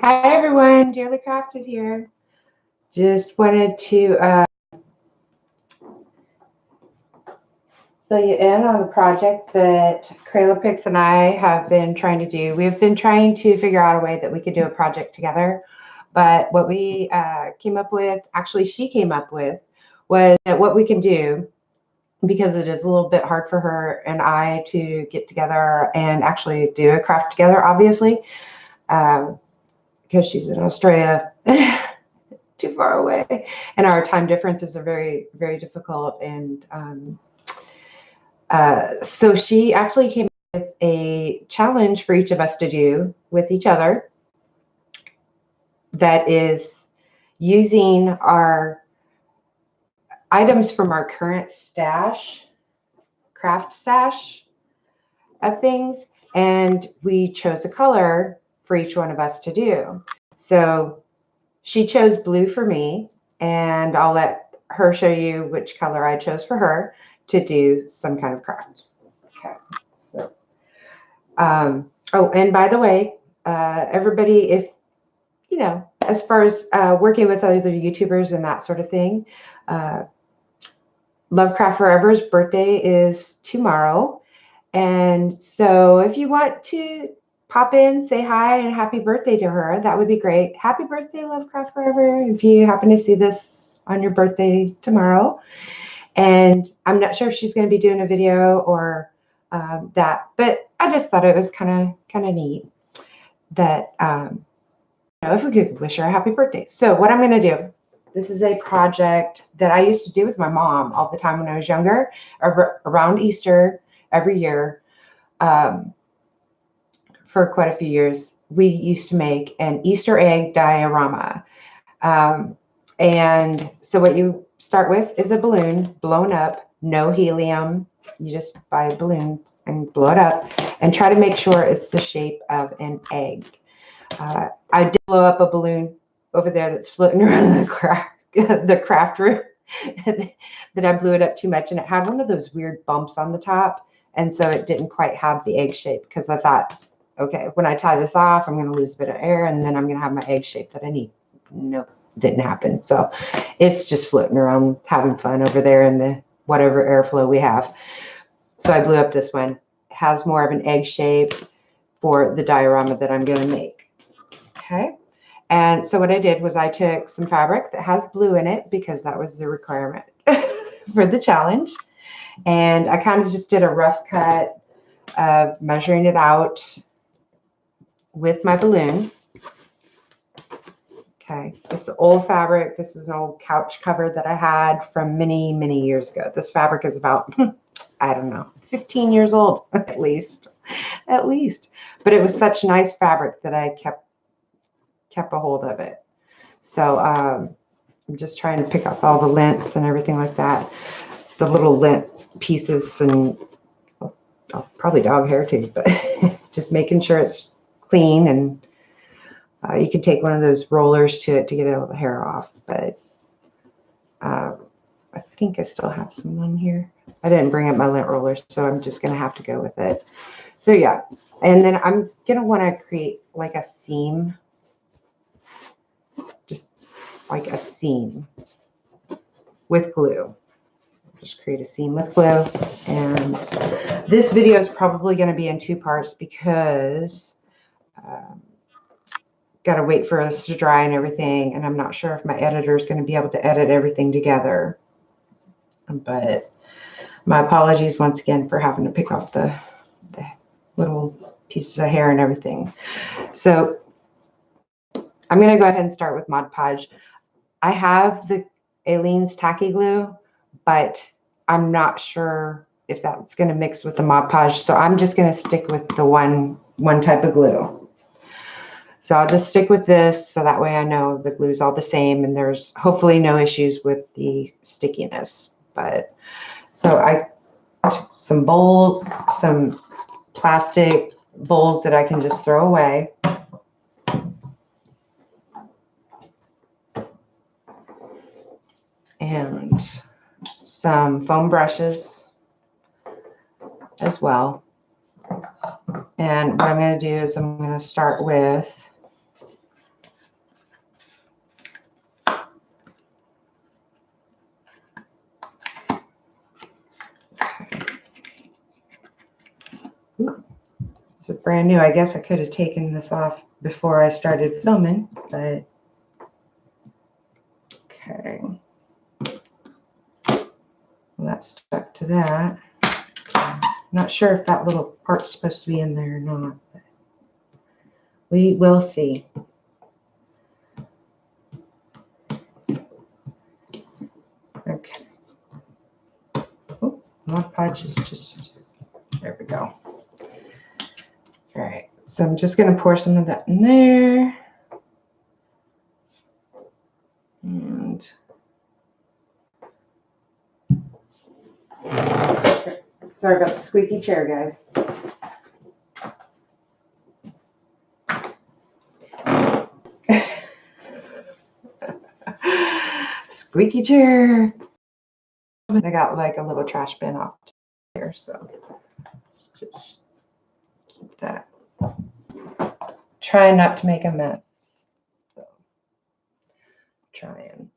Hi everyone, Dearly Crafted here. Just wanted to fill you in on the project that Kraylapix and I have been trying to do. We've been trying to figure out a way that we could do a project together, but what we came up with, actually she came up with, was that what we can do, because it is a little bit hard for her and I to get together and actually do a craft together, obviously, because she's in Australia. Too far away, and our time differences are very, very difficult. And so she actually came up with a challenge for each of us to do with each other that is using our items from our current stash, craft stash of things, and we chose a color for each one of us to do. So she chose blue for me, and I'll let her show you which color I chose for her to do some kind of craft. Okay, so, oh, and by the way, everybody, if, you know, as far as working with other YouTubers and that sort of thing, Lovecraft Forever's birthday is tomorrow. And so if you want to pop in, say hi and happy birthday to her, that would be great. Happy birthday, Lovecraft Forever, if you happen to see this on your birthday tomorrow. And I'm not sure if she's going to be doing a video or that, but I just thought it was kind of neat that, you know, if we could wish her a happy birthday. So what I'm going to do, this is a project that I used to do with my mom all the time when I was younger, around Easter every year. For quite a few years, we used to make an Easter egg diorama. And so what you start with is a balloon blown up, no helium. You just buy a balloon and blow it up and try to make sure it's the shape of an egg. I did blow up a balloon over there that's floating around the craft room that I blew it up too much, and it had one of those weird bumps on the top, and so it didn't quite have the egg shape, because I thought, okay, when I tie this off, I'm going to lose a bit of air, and then I'm going to have my egg shape that I need. Nope, didn't happen. So it's just floating around, having fun over there in the whatever airflow we have. So I blew up this one. It has more of an egg shape for the diorama that I'm going to make. Okay. And so what I did was I took some fabric that has blue in it, because that was the requirement for the challenge. And I kind of just did a rough cut of measuring it out with my balloon. Okay, this is old fabric. This is an old couch cover that I had from many, many years ago. This fabric is about, I don't know, 15 years old, at least. But it was such nice fabric that I kept a hold of it. So I'm just trying to pick up all the lint and everything like that. The little lint pieces and probably dog hair too, but just making sure it's clean. And you can take one of those rollers to it to get all the hair off. But I think I still have some on here. I didn't bring up my lint roller, so I'm just going to have to go with it. So yeah, and then I'm going to want to create like a seam. Just like a seam with glue. Just create a seam with glue. And this video is probably going to be in 2 parts, because got to wait for this to dry and everything, and I'm not sure if my editor is going to be able to edit everything together. But my apologies once again for having to pick off the little pieces of hair and everything. So I'm going to go ahead and start with Mod Podge. I have the Aleene's Tacky Glue, but I'm not sure if that's going to mix with the Mod Podge, so I'm just going to stick with the one type of glue. So I'll just stick with this, so that way I know the glue's all the same, and there's hopefully no issues with the stickiness. But so I took some bowls, some plastic bowls that I can just throw away. And some foam brushes as well. And what I'm going to do is I'm going to start with So brand new. I guess I could have taken this off before I started filming, but okay. Well, that's stuck to that. I'm not sure if that little part's supposed to be in there or not, but we will see. Okay. Oh, Mod Podge is just, there we go. All right, so I'm just going to pour some of that in there. And sorry about the squeaky chair, guys. Squeaky chair. I got like a little trash bin off here, so let's just keep that. Trying not to make a mess. So, trying.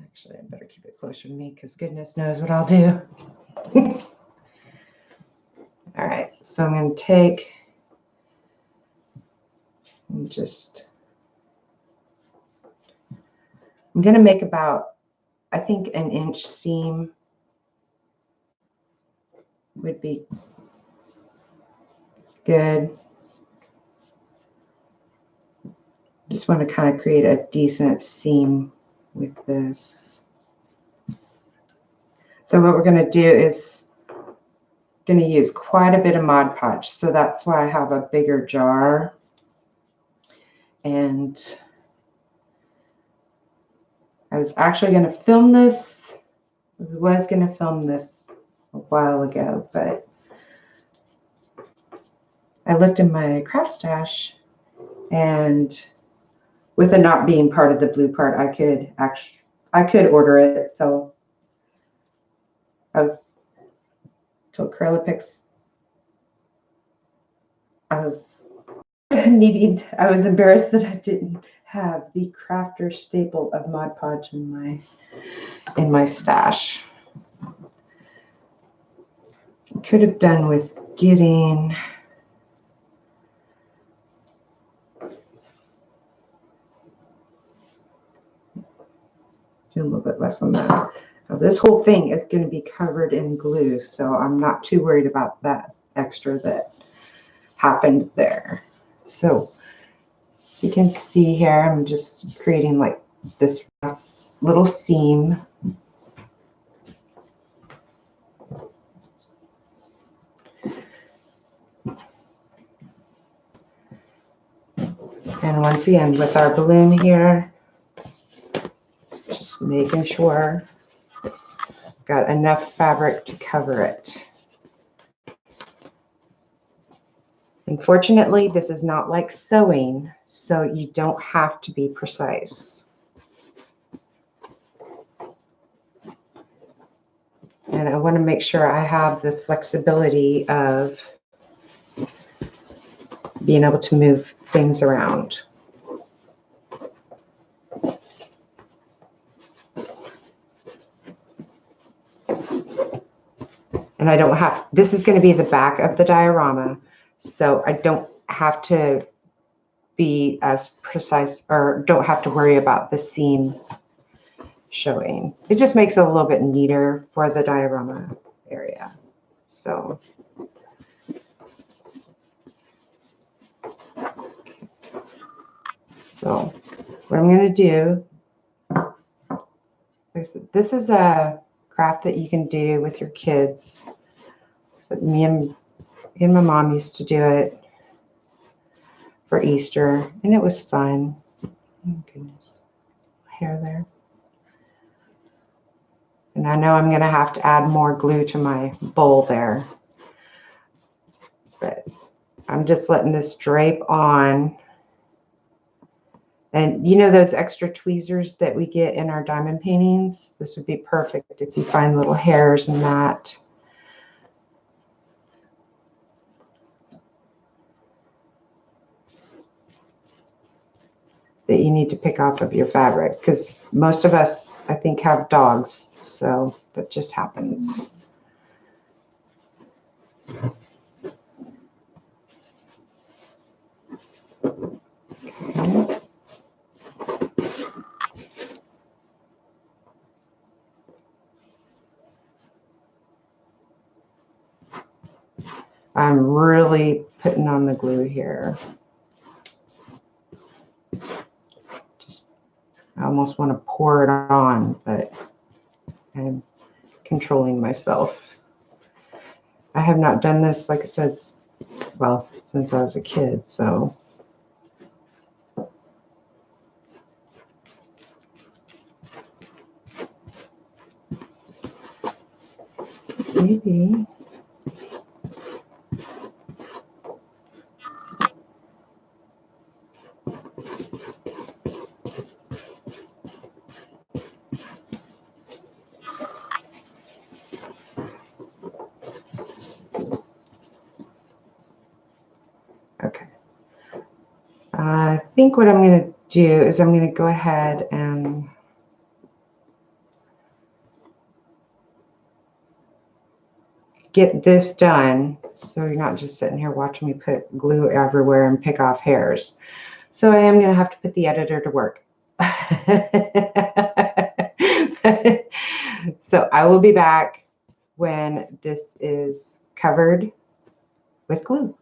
Actually, I better keep it closer to me because goodness knows what I'll do. All right, so I'm going to take and just, I'm going to make about, I think, an inch seam would be good. Just want to kind of create a decent seam with this. So what we're going to do is going to use quite a bit of Mod Podge. So that's why I have a bigger jar. And I was actually going to film this. I was going to film this a while ago, but I looked in my craft stash, and with it not being part of the blue part, I could order it. So I was told Acrylics I was embarrassed that I didn't have the crafter staple of Mod Podge in my stash. Could have done with getting do a little bit less on that. Now, this whole thing is going to be covered in glue, so I'm not too worried about that extra that happened there. So you can see here, I'm just creating like this little seam. And once again, with our balloon here, just making sure I've got enough fabric to cover it. Unfortunately, this is not like sewing, so you don't have to be precise. And I want to make sure I have the flexibility of being able to move things around. And I don't have, this is going to be the back of the diorama, so I don't have to be as precise or don't have to worry about the seam showing. It just makes it a little bit neater for the diorama area. So what I'm going to do, like I said, this is a craft that you can do with your kids. So me and my mom used to do it for Easter, and it was fun. Oh goodness, hair there. And I know I'm going to have to add more glue to my bowl there, but I'm just letting this drape on. And you know those extra tweezers that we get in our diamond paintings? This would be perfect if you find little hairs in that. That you need to pick off of your fabric, because most of us, I think, have dogs, so that just happens. I'm really putting on the glue here. Just, I almost want to pour it on, but I'm controlling myself. I have not done this, like I said, well, since I was a kid, so. Maybe. Okay. I think what I'm going to do is I'm going to go ahead and get this done so you're not just sitting here watching me put glue everywhere and pick off hairs. So I am going to have to put the editor to work. So I will be back when this is covered with glue.